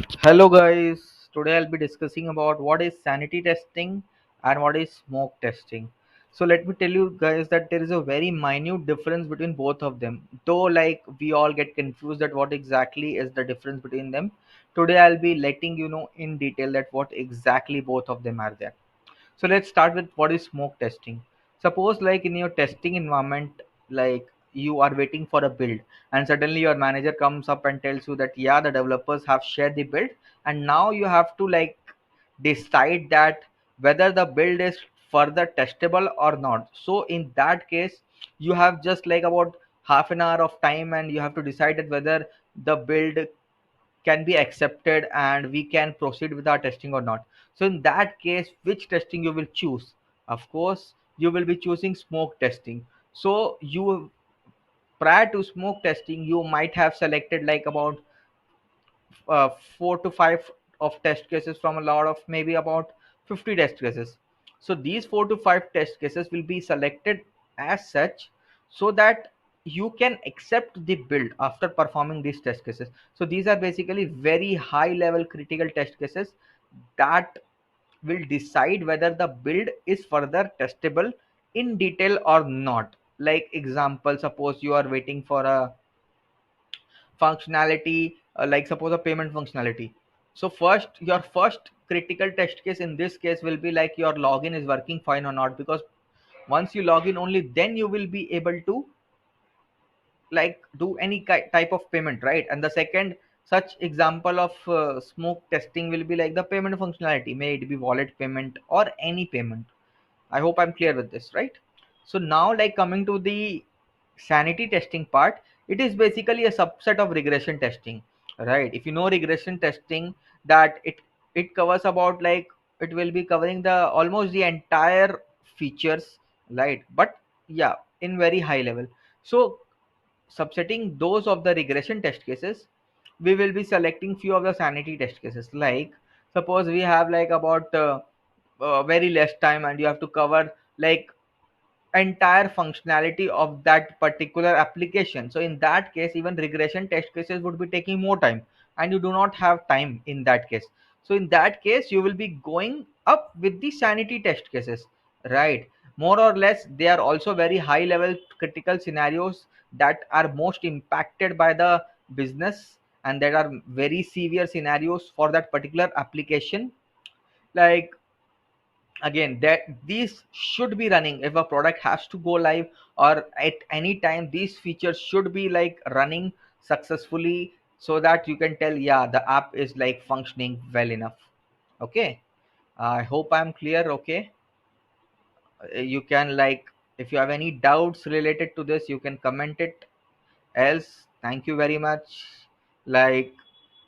Hello guys, today I'll be discussing about what is sanity testing and what is smoke testing. So let me tell you guys that there is a very minute difference between both of them. Though like we all get confused at what exactly is the difference between them. Today I'll be letting you know in detail that what exactly both of them are there. So let's start with what is smoke testing. Suppose like in your testing environment, like you are waiting for a build and suddenly your manager comes up and tells you that yeah, the developers have shared the build and now you have to like decide that whether the build is further testable or not. So in that case, you have just like about half an hour of time and you have to decide that whether the build can be accepted and we can proceed with our testing or not. So in that case, which testing you will choose? Of course you will be choosing smoke testing. So you, prior to smoke testing, you might have selected like about 4 to 5 of test cases from a lot of maybe about 50 test cases. So these 4 to 5 test cases will be selected as such so that you can accept the build after performing these test cases. So these are basically very high level critical test cases that will decide whether the build is further testable in detail or not. Like example, suppose you are waiting for a functionality, like suppose a payment functionality. So first, your first critical test case in this case will be like your login is working fine or not, because once you log in, only then you will be able to like do any type of payment, right? And the second such example of smoke testing will be like the payment functionality, may it be wallet payment or any payment. I hope I'm clear with this, right? So now, like coming to the sanity testing part, it is basically a subset of regression testing, right? If you know regression testing, that it covers about like it will be covering the almost the entire features, right? But yeah, in very high level. So subsetting those of the regression test cases, we will be selecting few of the sanity test cases. Like suppose we have like about very less time and you have to cover like entire functionality of that particular application. So in that case, even regression test cases would be taking more time and you do not have time in that case. So in that case, you will be going up with the sanity test cases, right? More or less, they are also very high level critical scenarios that are most impacted by the business and that are very severe scenarios for that particular application. Like again, that these should be running if a product has to go live, or at any time these features should be like running successfully, so that you can tell yeah, the app is like functioning well enough. Okay, I hope I'm clear. Okay, you can like, if you have any doubts related to this, you can comment it. Else, thank you very much. Like,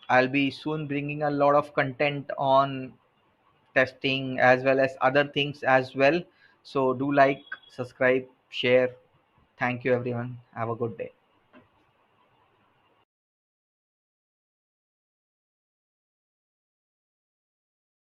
I'll be soon bringing a lot of content on testing as well as other things as well. So do like, subscribe, share. Thank you everyone. Have a good day.